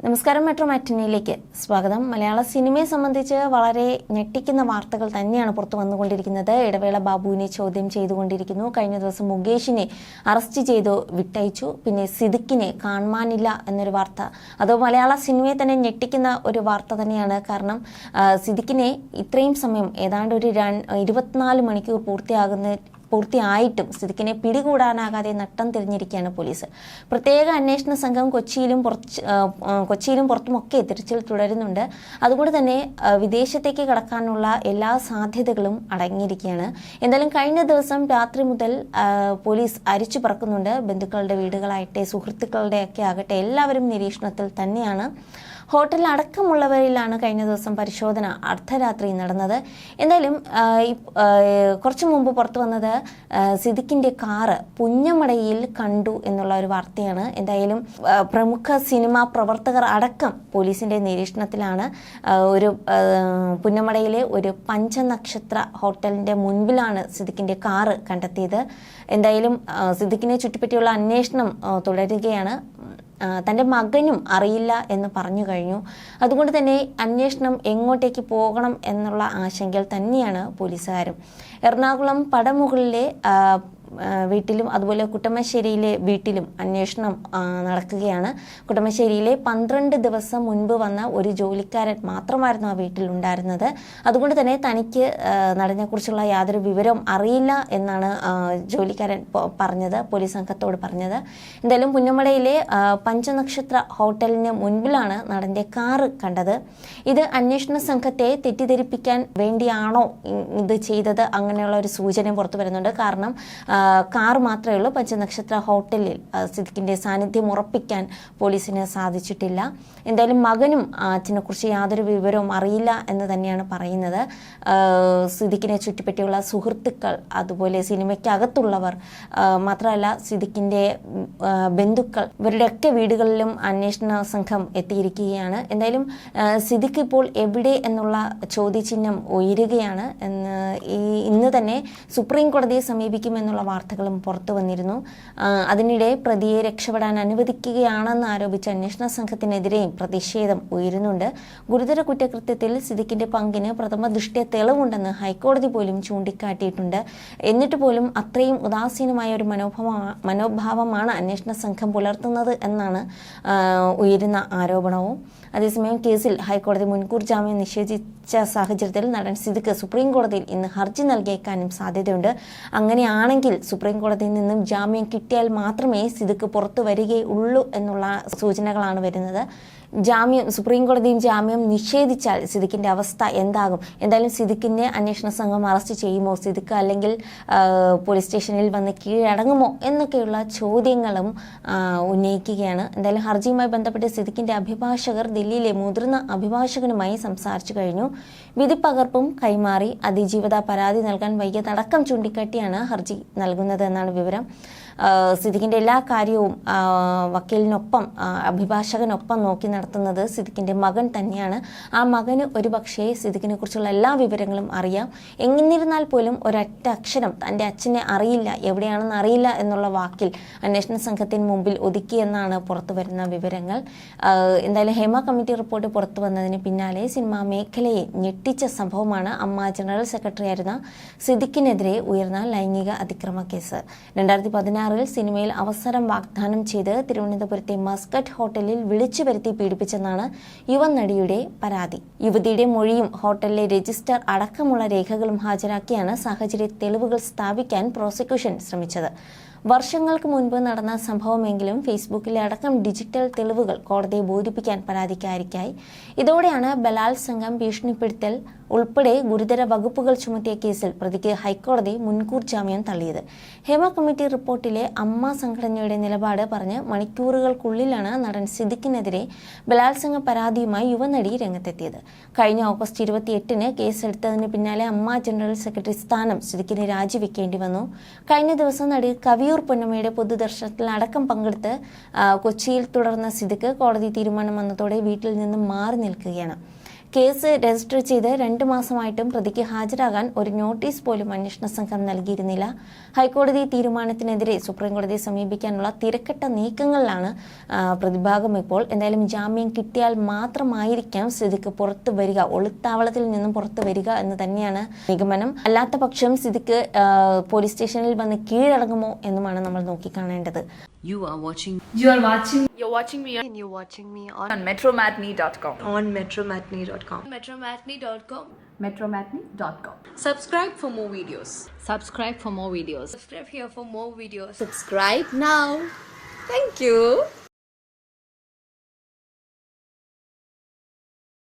നമസ്കാരം, മെട്രോ മാറ്റിനിയിലേക്ക് സ്വാഗതം. മലയാള സിനിമയെ സംബന്ധിച്ച് വളരെ ഞെട്ടിക്കുന്ന വാർത്തകൾ തന്നെയാണ് പുറത്തു വന്നുകൊണ്ടിരിക്കുന്നത്. ഇടവേള ബാബുവിനെ ചോദ്യം ചെയ്തുകൊണ്ടിരിക്കുന്നു. കഴിഞ്ഞ ദിവസം മുകേഷിനെ അറസ്റ്റ് ചെയ്തു വിട്ടയച്ചു. പിന്നെ സിദ്ദിഖിനെ കാണാനില്ല എന്നൊരു വാർത്ത. അത് മലയാള സിനിമയെ തന്നെ ഞെട്ടിക്കുന്ന ഒരു വാർത്ത തന്നെയാണ്. കാരണം സിദ്ദിഖിനെ ഇത്രയും സമയം ഏതാണ്ട് ഒരു 24 മണിക്കൂർ പൂർത്തിയായിട്ടും സിദ്ദിഖിനെ പിടികൂടാനാകാതെ നട്ടം തിരിഞ്ഞിരിക്കുകയാണ് പോലീസ്. പ്രത്യേക അന്വേഷണ സംഘം കൊച്ചിയിലും പുറത്തുമൊക്കെ തിരച്ചിൽ തുടരുന്നുണ്ട്. അതുകൊണ്ട് തന്നെ വിദേശത്തേക്ക് കടക്കാനുള്ള എല്ലാ സാധ്യതകളും അടങ്ങിയിരിക്കുകയാണ്. എന്തായാലും കഴിഞ്ഞ ദിവസം രാത്രി മുതൽ പോലീസ് അരിച്ചു പറക്കുന്നുണ്ട്. ബന്ധുക്കളുടെ വീടുകളായിട്ടെ സുഹൃത്തുക്കളുടെയൊക്കെ ആകട്ടെ എല്ലാവരും നിരീക്ഷണത്തിൽ തന്നെയാണ്. ഹോട്ടൽ അടക്കമുള്ളവരിലാണ് കഴിഞ്ഞ ദിവസം പരിശോധന അർദ്ധരാത്രി നടന്നത്. എന്തായാലും കുറച്ചു മുമ്പ് പുറത്തു വന്നത് സിദ്ദിഖിന്റെ കാറ് പുന്നമടയിൽ കണ്ടു എന്നുള്ള ഒരു വാർത്തയാണ്. എന്തായാലും പ്രമുഖ സിനിമാ പ്രവർത്തകർ അടക്കം പോലീസിന്റെ നിരീക്ഷണത്തിലാണ്. ഒരു പുന്നമടയിലെ ഒരു പഞ്ചനക്ഷത്ര ഹോട്ടലിന്റെ മുൻപിലാണ് സിദ്ദിഖിന്റെ കാറ് കണ്ടെത്തിയത്. എന്തായാലും സിദ്ദിഖിനെ ചുറ്റിപ്പറ്റിയുള്ള അന്വേഷണം തുടരുകയാണ്. തൻ്റെ മകനും അറിയില്ല എന്ന് പറഞ്ഞു കഴിഞ്ഞു. അതുകൊണ്ട് തന്നെ അന്വേഷണം എങ്ങോട്ടേക്ക് പോകണം എന്നുള്ള ആശങ്കയിൽ തന്നെയാണ് പോലീസുകാരും. എറണാകുളം പടമുകളിലെ വീട്ടിലും അതുപോലെ കുട്ടമശ്ശേരിയിലെ വീട്ടിലും അന്വേഷണം നടക്കുകയാണ്. കുട്ടമശ്ശേരിയിലെ 12 ദിവസം മുൻപ് വന്ന ഒരു ജോലിക്കാരൻ മാത്രമായിരുന്നു ആ വീട്ടിൽ ഉണ്ടായിരുന്നത്. അതുകൊണ്ട് തന്നെ തനിക്ക് നടനെക്കുറിച്ചുള്ള യാതൊരു വിവരവും അറിയില്ല എന്നാണ് ജോലിക്കാരൻ പറഞ്ഞത്, പോലീസ് സംഘത്തോട് പറഞ്ഞത്. എന്തായാലും പുന്നമടയിലെ പഞ്ചനക്ഷത്ര ഹോട്ടലിന് മുൻപിലാണ് നടന്റെ കാറ് കണ്ടത്. ഇത് അന്വേഷണ സംഘത്തെ തെറ്റിദ്ധരിപ്പിക്കാൻ വേണ്ടിയാണോ ഇത് ചെയ്തത്, അങ്ങനെയുള്ള ഒരു സൂചന പുറത്തു വരുന്നുണ്ട്. കാരണം കാർ മാത്രമേ ഉള്ളൂ. പഞ്ചനക്ഷത്ര ഹോട്ടലിൽ സിദ്ദിഖിന്റെ സാന്നിധ്യം ഉറപ്പിക്കാൻ പോലീസിന് സാധിച്ചിട്ടില്ല. എന്തായാലും മകനും അച്ഛനെക്കുറിച്ച് യാതൊരു വിവരവും അറിയില്ല എന്ന് തന്നെയാണ് പറയുന്നത്. സിദ്ദിഖിനെ ചുറ്റിപ്പറ്റിയുള്ള സുഹൃത്തുക്കൾ, അതുപോലെ സിനിമയ്ക്കകത്തുള്ളവർ, മാത്രമല്ല സിദ്ദിഖിന്റെ ബന്ധുക്കൾ, ഇവരുടെയൊക്കെ വീടുകളിലും അന്വേഷണ സംഘം എത്തിയിരിക്കുകയാണ്. എന്തായാലും സിദ്ദിഖ് ഇപ്പോൾ എവിടെ എന്നുള്ള ചോദ്യചിഹ്നം ഉയരുകയാണ്. ഇന്ന് തന്നെ സുപ്രീം കോടതിയെ സമീപിക്കുമെന്നുള്ള വാർത്തകളും പുറത്തു വന്നിരുന്നു. അതിനിടെ പ്രതിയെ രക്ഷപ്പെടാൻ അനുവദിക്കുകയാണെന്ന് ആരോപിച്ച അന്വേഷണ സംഘത്തിനെതിരെയും പ്രതിഷേധം ഉയരുന്നുണ്ട്. ഗുരുതര കുറ്റകൃത്യത്തിൽ സിദ്ദിഖിന്റെ പങ്കിന് പ്രഥമ ദൃഷ്ട്യാ തെളിവുണ്ടെന്ന് ഹൈക്കോടതി പോലും ചൂണ്ടിക്കാട്ടിയിട്ടുണ്ട്. എന്നിട്ട് പോലും അത്രയും ഉദാസീനമായ ഒരു മനോഭാവമാണ് അന്വേഷണ സംഘം പുലർത്തുന്നത് എന്നാണ് ഉയരുന്ന ആരോപണവും. അതേസമയം കേസിൽ ഹൈക്കോടതി മുൻകൂർ ജാമ്യം നിഷേധിച്ച സാഹചര്യത്തിൽ നടൻ സിദ്ദിഖ് സുപ്രീം കോടതിയിൽ ഇന്ന് ഹർജി നൽകിയേക്കാനും സാധ്യതയുണ്ട്. അങ്ങനെയാണെങ്കിൽ സുപ്രീം കോടതിയിൽ നിന്നും ജാമ്യം കിട്ടിയാൽ മാത്രമേ സിദ്ദിഖ് പുറത്തു വരികയുള്ളൂ എന്നുള്ള സൂചനകളാണ് വരുന്നത്. സുപ്രീം കോടതിയും ജാമ്യം നിഷേധിച്ചാൽ സിദ്ദിഖിന്റെ അവസ്ഥ എന്താകും? എന്തായാലും സിദ്ദിഖിനെ അന്വേഷണ സംഘം അറസ്റ്റ് ചെയ്യുമോ, സിദ്ദിഖ് അല്ലെങ്കിൽ പോലീസ് സ്റ്റേഷനിൽ വന്ന് കീഴടങ്ങുമോ എന്നൊക്കെയുള്ള ചോദ്യങ്ങളും ഉന്നയിക്കുകയാണ്. എന്തായാലും ഹർജിയുമായി ബന്ധപ്പെട്ട് സിദ്ദിഖിന്റെ അഭിഭാഷകർ ദില്ലിയിലെ മുതിർന്ന അഭിഭാഷകനുമായി സംസാരിച്ചു കഴിഞ്ഞു. വിധിപ്പകർപ്പും കൈമാറി. അതിജീവിത പരാതി നൽകാൻ വൈകിയതടക്കം ചൂണ്ടിക്കാട്ടിയാണ് ഹർജി നൽകുന്നത് എന്നാണ് വിവരം. സിദ്ദിഖിന്റെ എല്ലാ കാര്യവും വക്കീലിനൊപ്പം അഭിഭാഷകനൊപ്പം നോക്കി നടത്തുന്നത് സിദ്ദിഖിന്റെ മകൻ തന്നെയാണ്. ആ മകന് ഒരുപക്ഷെ സിദ്ദിഖിനെ കുറിച്ചുള്ള എല്ലാ വിവരങ്ങളും അറിയാം. എന്നിരുന്നാൽ പോലും ഒരൊറ്റ അക്ഷരം തൻ്റെ അച്ഛനെ അറിയില്ല, എവിടെയാണെന്ന് അറിയില്ല എന്നുള്ള വാക്കിൽ അന്വേഷണ സംഘത്തിന് മുമ്പിൽ ഒതുക്കിയെന്നാണ് പുറത്തു വരുന്ന വിവരങ്ങൾ. എന്തായാലും ഹേമ കമ്മിറ്റി റിപ്പോർട്ട് പുറത്തു വന്നതിന് പിന്നാലെ സിനിമാ മേഖലയെ ഞെട്ടിച്ച സംഭവമാണ് അമ്മ ജനറൽ സെക്രട്ടറി ആയിരുന്ന സിദ്ദിഖിനെതിരെ ഉയർന്ന ലൈംഗിക അതിക്രമ കേസ്. 2016 സിനിമയിൽ അവസരം വാഗ്ദാനം ചെയ്ത് തിരുവനന്തപുരത്തെ മസ്കറ്റ് ഹോട്ടലിൽ വിളിച്ചു വരുത്തി പീഡിപ്പിച്ചെന്നാണ് യുവനടിയുടെ പരാതി. യുവതിയുടെ മൊഴിയും ഹോട്ടലിലെ രജിസ്റ്റർ അടക്കമുള്ള രേഖകളും ഹാജരാക്കിയാണ് സാഹചര്യ തെളിവുകൾ സ്ഥാപിക്കാൻ പ്രോസിക്യൂഷൻ ശ്രമിച്ചത്. വർഷങ്ങൾക്ക് മുൻപ് നടന്ന സംഭവമെങ്കിലും ഫേസ്ബുക്കിലെ അടക്കം ഡിജിറ്റൽ തെളിവുകൾ കോടതിയെ ബോധിപ്പിക്കാൻ പരാതിക്കാരിക്കായി. ഇതോടെയാണ് ബലാത്സംഗം, ഭീഷണിപ്പെടുത്തൽ ഉൾപ്പെടെ ഗുരുതര വകുപ്പുകൾ ചുമത്തിയ കേസിൽ പ്രതിക്ക് ഹൈക്കോടതി മുൻകൂർ ജാമ്യം തള്ളിയത്. ഹേമ കമ്മിറ്റി റിപ്പോർട്ടിലെ അമ്മ സംഘടനയുടെ നിലപാട് പറഞ്ഞ് മണിക്കൂറുകൾക്കുള്ളിലാണ് നടൻ സിദ്ദിഖിനെതിരെ ബലാത്സംഗ പരാതിയുമായി യുവനടി രംഗത്തെത്തിയത്. കഴിഞ്ഞ ഓഗസ്റ്റ് 28-ന് കേസെടുത്തതിന് പിന്നാലെ അമ്മ ജനറൽ സെക്രട്ടറി സ്ഥാനം സിദ്ദിഖിന് രാജിവെക്കേണ്ടി വന്നു. കഴിഞ്ഞ ദിവസം നടി കവിയൂർ പൊന്നമ്മയുടെ പൊതുദർശനത്തിൽ അടക്കം പങ്കെടുത്ത് കൊച്ചിയിൽ തുടർന്ന സിദ്ദിഖ് കോടതി തീരുമാനം വന്നതോടെ വീട്ടിൽ നിന്നും മാറി നിൽക്കുകയാണ്. കേസ് രജിസ്റ്റർ ചെയ്ത് 2 മാസമായിട്ടും പ്രതിക്ക് ഹാജരാകാൻ ഒരു നോട്ടീസ് പോലും അന്വേഷണ സംഘം നൽകിയിരുന്നില്ല. ഹൈക്കോടതി തീരുമാനത്തിനെതിരെ സുപ്രീംകോടതിയെ സമീപിക്കാനുള്ള തിരക്കിട്ട നീക്കങ്ങളിലാണ് പ്രതിഭാഗം ഇപ്പോൾ. എന്തായാലും ജാമ്യം കിട്ടിയാൽ മാത്രമായിരിക്കാം സിദ്ദിഖ് പുറത്തു വരിക, ഒളിത്താവളത്തിൽ നിന്നും പുറത്തു വരിക എന്ന് തന്നെയാണ് നിഗമനം. അല്ലാത്ത പക്ഷം സിദ്ദിഖ് പോലീസ് സ്റ്റേഷനിൽ വന്ന് കീഴടങ്ങുമോ എന്നുമാണ് നമ്മൾ നോക്കിക്കാണേണ്ടത്. You're watching me on metromatney.com. on metromatney.com. metromatney.com. Subscribe for more videos. Subscribe for more videos. Subscribe here for more videos. Subscribe now. Thank you.